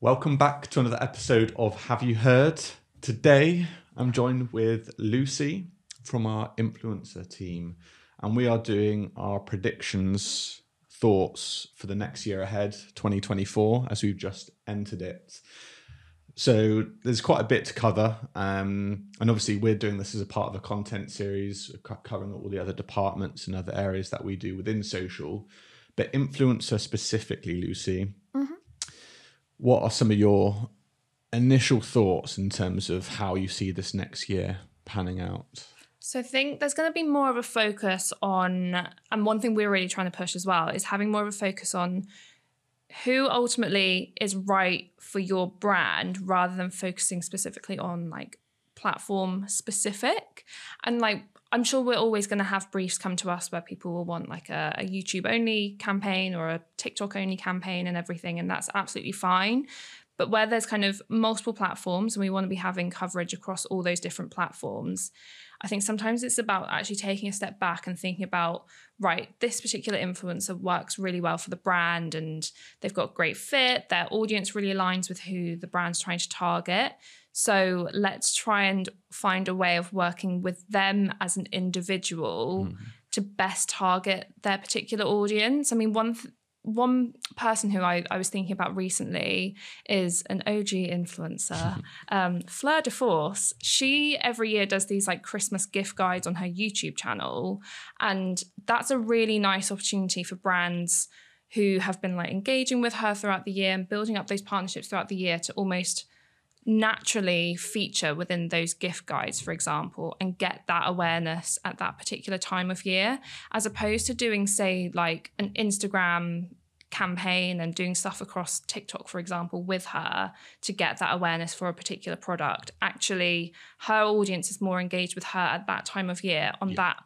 Welcome back to another episode of Have You Heard? Today, I'm joined with Lucy from our influencer team, and we are doing our predictions, thoughts for the next year ahead, 2024, as we've just entered it. So there's quite a bit to cover, and obviously we're doing this as a part of a content series covering all the other departments and other areas that we do within social, but influencer specifically, Lucy. What are some of your initial thoughts in terms of how you see this next year panning out? So I think there's going to be more of a focus on, and one thing we're really trying to push as well, is having more of a focus on who ultimately is right for your brand rather than focusing specifically on like platform specific. And like, I'm sure we're always going to have briefs come to us where people will want like a YouTube only campaign or a TikTok only campaign and everything. And that's absolutely fine. But where there's kind of multiple platforms and we want to be having coverage across all those different platforms, I think sometimes it's about actually taking a step back and thinking about, right, this particular influencer works really well for the brand and they've got great fit. Their audience really aligns with who the brand's trying to target. So let's try and find a way of working with them as an individual to best target their particular audience. I mean, one person who I was thinking about recently is an OG influencer, Fleur de Force. She every year does these like Christmas gift guides on her YouTube channel. And that's a really nice opportunity for brands who have been like engaging with her throughout the year and building up those partnerships throughout the year to almost naturally feature within those gift guides, for example, and get that awareness at that particular time of year, as opposed to doing, say, like an Instagram campaign and doing stuff across TikTok, for example, with her to get that awareness for a particular product. Actually, her audience is more engaged with her at that time of year on that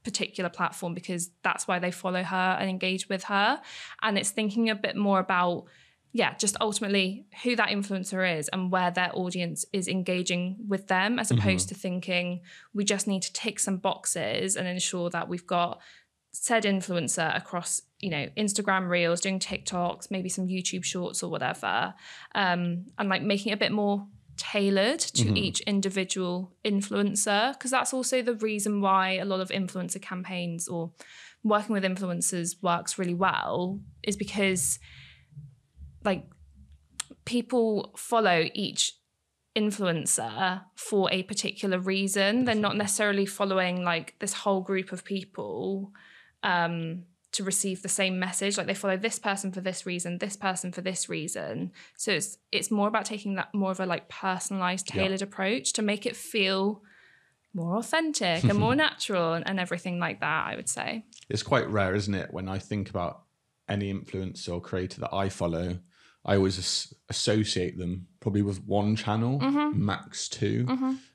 particular platform because that's why they follow her and engage with her. And it's thinking a bit more about just ultimately who that influencer is and where their audience is engaging with them, as opposed to thinking we just need to tick some boxes and ensure that we've got said influencer across, Instagram Reels, doing TikToks, maybe some YouTube Shorts or whatever, and like making it a bit more tailored to each individual influencer, because that's also the reason why a lot of influencer campaigns or working with influencers works really well, is because like people follow each influencer for a particular reason. They're not necessarily following like this whole group of people to receive the same message. Like they follow this person for this reason, this person for this reason. So it's more about taking that more of a like personalized, tailored approach to make it feel more authentic and more natural and everything like that, I would say. It's quite rare, isn't it? When I think about any influencer or creator that I follow, I always associate them probably with one channel, max two.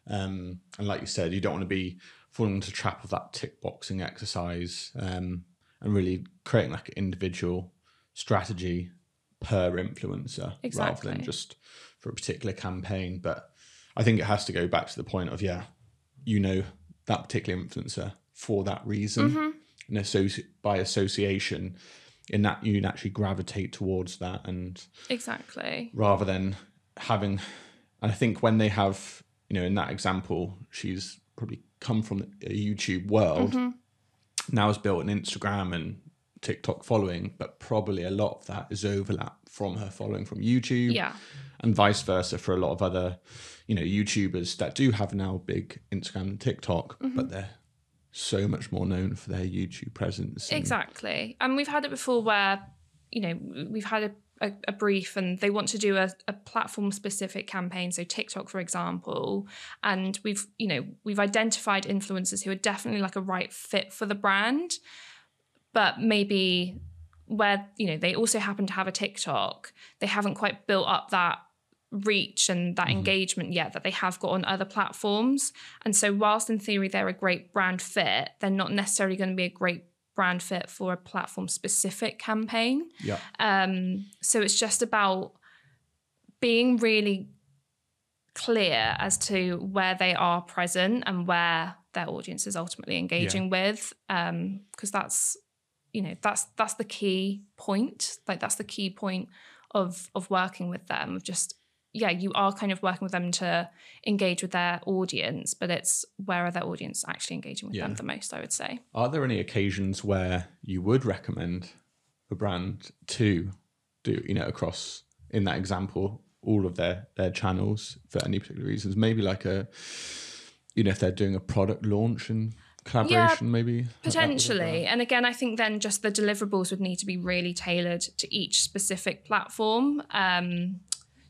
And like you said, you don't want to be falling into the trap of that tick boxing exercise and really creating like an individual strategy per influencer rather than just for a particular campaign. But I think it has to go back to the point of, that particular influencer for that reason. And by association, in that you naturally gravitate towards that, and rather than having, and I think when they have, in that example, she's probably come from a YouTube world, now has built an Instagram and TikTok following, but probably a lot of that is overlap from her following from YouTube, and vice versa for a lot of other, YouTubers that do have now big Instagram and TikTok, but they're so much more known for their YouTube presence. And we've had it before where, we've had a brief and they want to do a platform specific campaign. So TikTok, for example, and we've identified influencers who are definitely like a right fit for the brand, but maybe where, they also happen to have a TikTok, they haven't quite built up that reach and that engagement yet that they have got on other platforms. And so whilst in theory they're a great brand fit, they're not necessarily going to be a great brand fit for a platform specific campaign. So it's just about being really clear as to where they are present and where their audience is ultimately engaging with, because that's the key point. Like that's the key point of working with them, of just, you are kind of working with them to engage with their audience, but it's where are their audience actually engaging with them the most, I would say. Are there any occasions where you would recommend a brand to do, across, in that example, all of their channels for any particular reasons? Maybe like if they're doing a product launch and collaboration, maybe? Potentially. And again, I think then just the deliverables would need to be really tailored to each specific platform.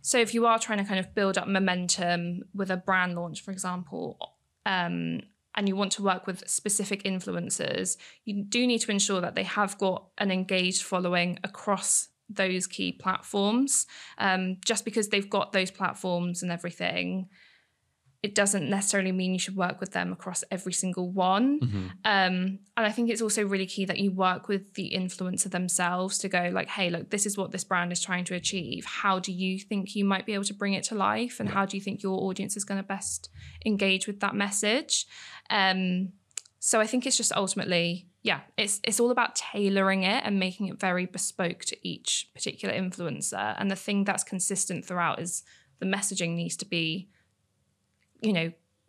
So if you are trying to kind of build up momentum with a brand launch, for example, and you want to work with specific influencers, you do need to ensure that they have got an engaged following across those key platforms. Just because they've got those platforms and everything, it doesn't necessarily mean you should work with them across every single one. And I think it's also really key that you work with the influencer themselves to go like, hey, look, this is what this brand is trying to achieve. How do you think you might be able to bring it to life? And how do you think your audience is going to best engage with that message? So I think it's just ultimately, it's all about tailoring it and making it very bespoke to each particular influencer. And the thing that's consistent throughout is the messaging needs to be,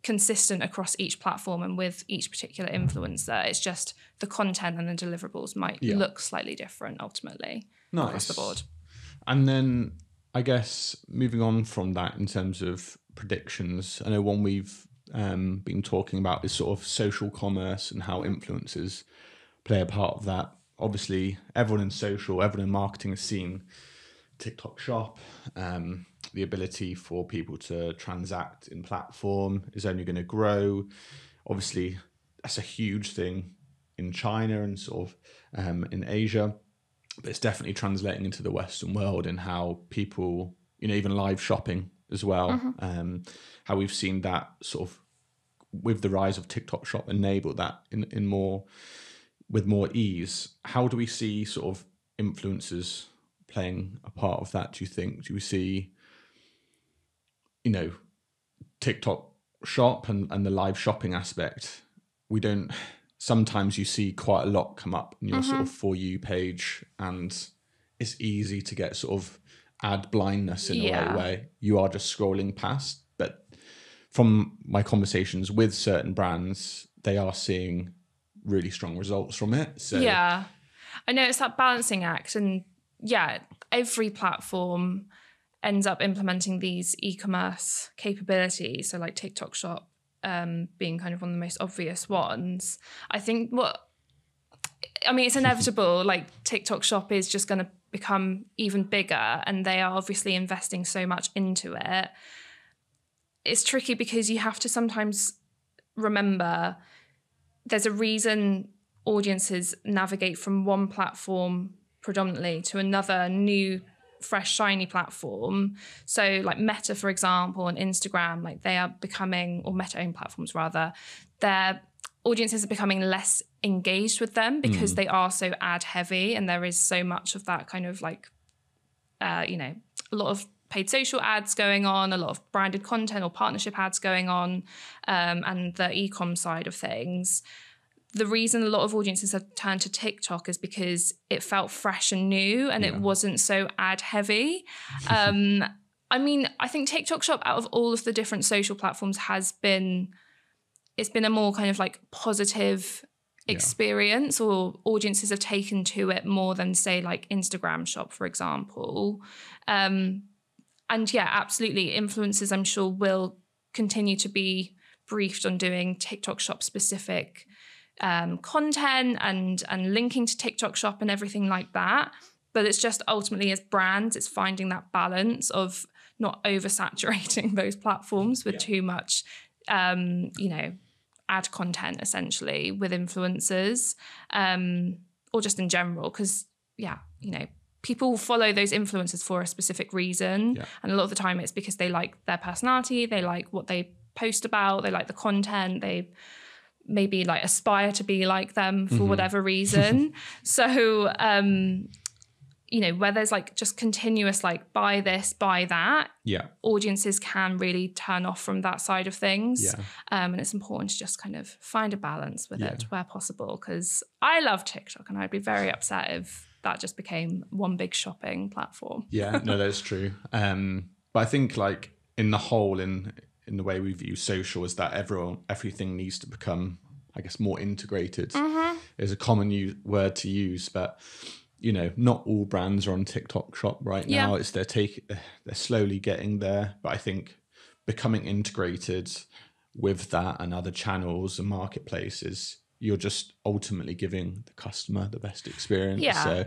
consistent across each platform and with each particular influencer. It's just the content and the deliverables might look slightly different ultimately across the board. And then I guess moving on from that in terms of predictions, I know one we've been talking about is sort of social commerce and how influencers play a part of that. Obviously, everyone in marketing has seen TikTok Shop. The ability for people to transact in platform is only going to grow. Obviously, that's a huge thing in China and sort of in Asia, but it's definitely translating into the Western world and how people, even live shopping as well, how we've seen that sort of with the rise of TikTok Shop enable that with more ease. How do we see sort of influencers playing a part of that, do you think? Do we see, TikTok Shop and the live shopping aspect? Sometimes you see quite a lot come up in your sort of For You page, and it's easy to get sort of ad blindness in a way where you are just scrolling past. But from my conversations with certain brands, they are seeing really strong results from it. So I know it's that balancing act, and every platform ends up implementing these e-commerce capabilities. So like TikTok Shop being kind of one of the most obvious ones. I think it's inevitable. Like TikTok Shop is just going to become even bigger, and they are obviously investing so much into it. It's tricky because you have to sometimes remember there's a reason audiences navigate from one platform predominantly to another new, fresh, shiny platform. So like Meta, for example, and Instagram, like they are becoming, or Meta-owned platforms rather, their audiences are becoming less engaged with them because they are so ad heavy, and there is so much of that kind of like, a lot of paid social ads going on, a lot of branded content or partnership ads going on, and the e-com side of things. The reason a lot of audiences have turned to TikTok is because it felt fresh and new, and it wasn't so ad heavy. I think TikTok Shop, out of all of the different social platforms, it's been a more kind of like positive experience, or audiences have taken to it more than say like Instagram Shop, for example. And absolutely, influencers I'm sure will continue to be briefed on doing TikTok Shop specific content and linking to TikTok Shop and everything like that. But it's just ultimately, as brands, it's finding that balance of not oversaturating those platforms with too much, ad content essentially with influencers, or just in general, because people follow those influencers for a specific reason, and a lot of the time it's because they like their personality, they like what they post about, they like the content, they maybe like aspire to be like them for whatever reason. So, where there's like just continuous like buy this, buy that, audiences can really turn off from that side of things. And it's important to just kind of find a balance with it where possible, because I love TikTok and I'd be very upset if that just became one big shopping platform. Yeah, no, that's true. But I think like in the whole, in the way we view social, is that everything needs to become, I guess, more integrated. Is a common word to use, but you know, not all brands are on TikTok Shop right now. It's they're slowly getting there, but I think becoming integrated with that and other channels and marketplaces, you're just ultimately giving the customer the best experience. Yeah. So,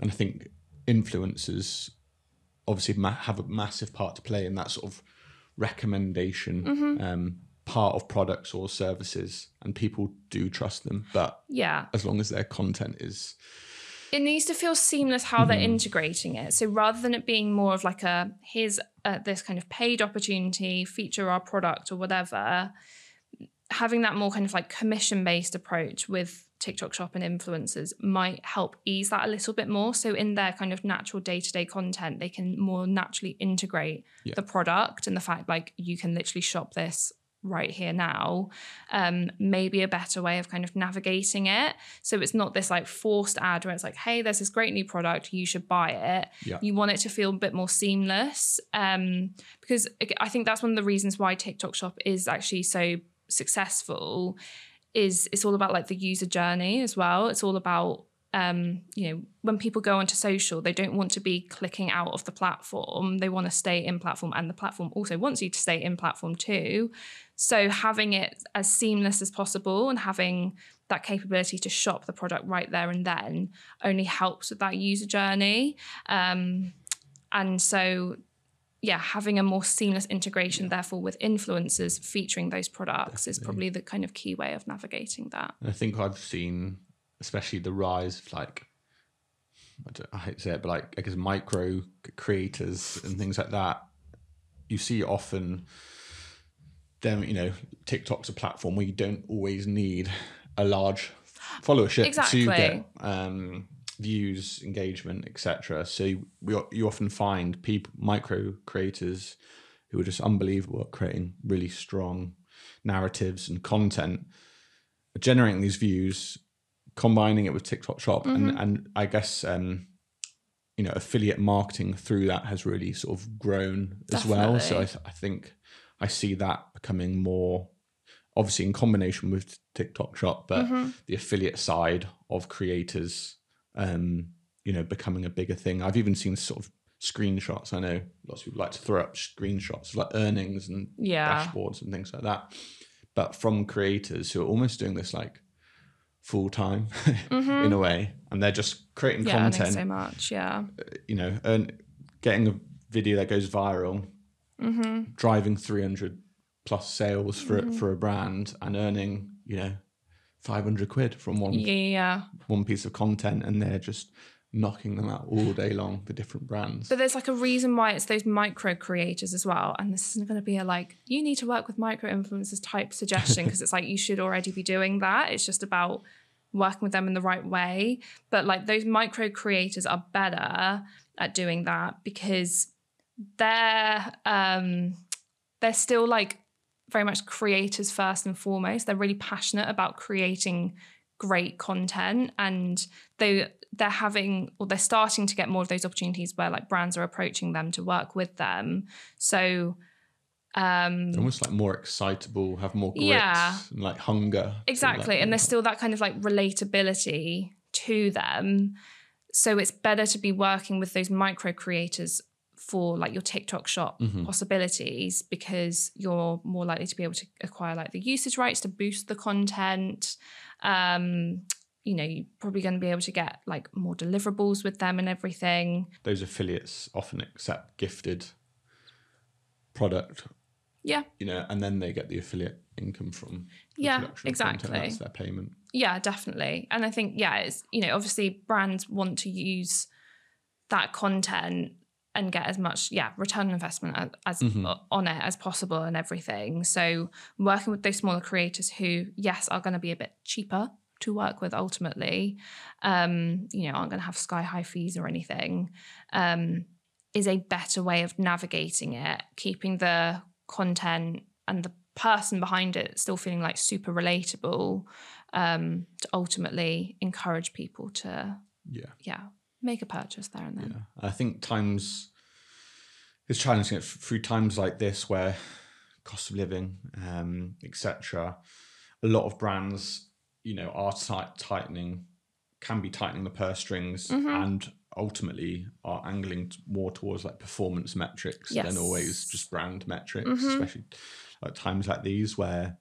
and I think influencers obviously have a massive part to play in that sort of recommendation part of products or services, and people do trust them. But as long as their content is... It needs to feel seamless how they're integrating it. So rather than it being more of like here's this kind of paid opportunity, feature our product or whatever, having that more kind of like commission-based approach with TikTok Shop and influencers might help ease that a little bit more. So in their kind of natural day-to-day content, they can more naturally integrate the product and the fact like you can literally shop this right here now, maybe a better way of kind of navigating it. So it's not this like forced ad where it's like, hey, there's this great new product, you should buy it. You want it to feel a bit more seamless, because I think that's one of the reasons why TikTok Shop is actually so successful, is it's all about like the user journey as well. It's all about when people go onto social, they don't want to be clicking out of the platform. They want to stay in platform, and the platform also wants you to stay in platform too. So having it as seamless as possible and having that capability to shop the product right there and then only helps with that user journey. And so, having a more seamless integration, therefore, with influencers featuring those products is probably the kind of key way of navigating that. And I think I've seen, especially the rise of like, I hate to say it, but like I guess micro creators and things like that. You see often them, TikTok's a platform where you don't always need a large followership to get views, engagement, etc. So you often find micro creators who are just unbelievable at creating really strong narratives and content, generating these views, combining it with TikTok Shop, and I guess affiliate marketing through that has really sort of grown as well. So I think I see that becoming more, obviously in combination with TikTok Shop, but the affiliate side of creators, becoming a bigger thing. I've even seen sort of screenshots. I know lots of people like to throw up screenshots of like earnings and dashboards and things like that, but from creators who are almost doing this like full time in a way, and they're just creating content so much, getting a video that goes viral, driving 300 plus sales for a brand, and earning 500 quid from one piece of content, and they're just knocking them out all day long for different brands. But there's like a reason why it's those micro creators as well, and this isn't going to be a like you need to work with micro influencers type suggestion, because it's like you should already be doing that. It's just about working with them in the right way. But like those micro creators are better at doing that because they're still like very much creators first and foremost. They're really passionate about creating great content, and they're starting to get more of those opportunities where like brands are approaching them to work with them. So they're almost like more excitable, have more grit and like hunger. Exactly. And there's still that kind of like relatability to them. So it's better to be working with those micro creators for like your TikTok Shop possibilities, because you're more likely to be able to acquire like the usage rights to boost the content. You're probably going to be able to get like more deliverables with them and everything. Those affiliates often accept gifted product. Yeah. And then they get the affiliate income from the production exactly. Content. That's their payment. Yeah, definitely. And I think, it's, obviously brands want to use that content and get as much, return on investment as on it as possible and everything. So working with those smaller creators who, yes, are going to be a bit cheaper to work with ultimately, aren't going to have sky high fees or anything, is a better way of navigating it, keeping the content and the person behind it still feeling like super relatable, to ultimately encourage people to make a purchase there and then. Yeah. I think it's challenging through times like this where cost of living, etc. A lot of brands, are can be tightening the purse strings, and ultimately are angling more towards like performance metrics than always just brand metrics, especially at times like these where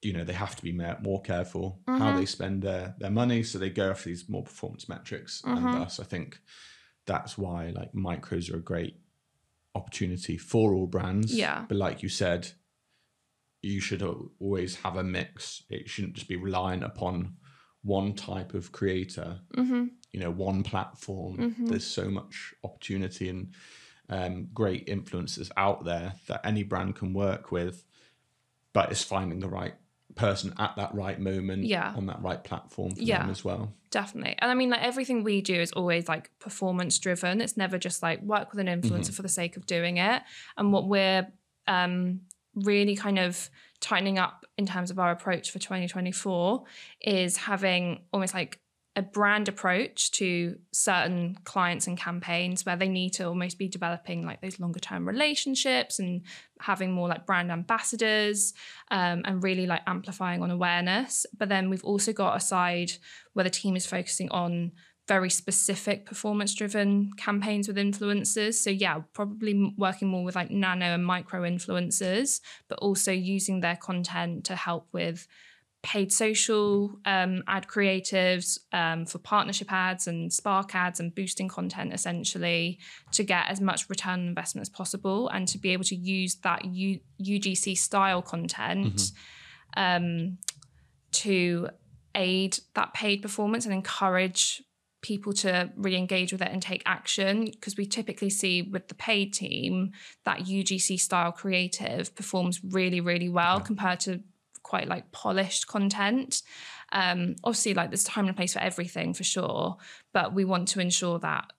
they have to be more careful how they spend their money, so they go after these more performance metrics, and thus I think that's why like micros are a great opportunity for all brands. But like you said, you should always have a mix. It shouldn't just be reliant upon one type of creator, one platform. There's so much opportunity and great influencers out there that any brand can work with, but it's finding the right person at that right moment on that right platform for them as well. Definitely. And I mean, like everything we do is always like performance driven. It's never just like work with an influencer for the sake of doing it. And what we're really kind of tightening up in terms of our approach for 2024 is having almost like a brand approach to certain clients and campaigns where they need to almost be developing like those longer term relationships and having more like brand ambassadors, and really like amplifying on awareness. But then we've also got a side where the team is focusing on very specific performance driven campaigns with influencers. So yeah, probably working more with like nano and micro influencers, but also using their content to help with paid social ad creatives for partnership ads and spark ads and boosting content essentially to get as much return on investment as possible and to be able to use that UGC style content to aid that paid performance and encourage people to really engage with it and take action, because we typically see with the paid team that UGC style creative performs really, really well compared to quite like polished content. Obviously like there's time and place for everything for sure, but we want to ensure that,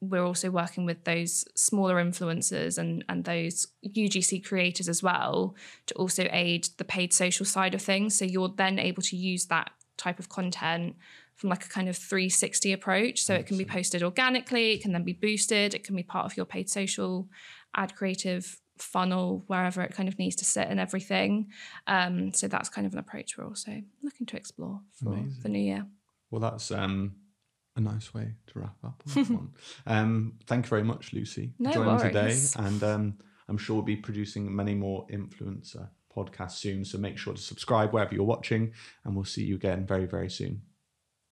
we're also working with those smaller influencers and those UGC creators as well to also aid the paid social side of things. So you're then able to use that type of content from like a kind of 360 approach. So it can be posted organically, it can then be boosted, it can be part of your paid social ad creative funnel, wherever it kind of needs to sit and everything. So that's kind of an approach we're also looking to explore for the new year. Well, that's a nice way to wrap up on that one. Thank you very much, Lucy, for joining today. And I'm sure we'll be producing many more influencer podcasts soon. So make sure to subscribe wherever you're watching, and we'll see you again very, very soon.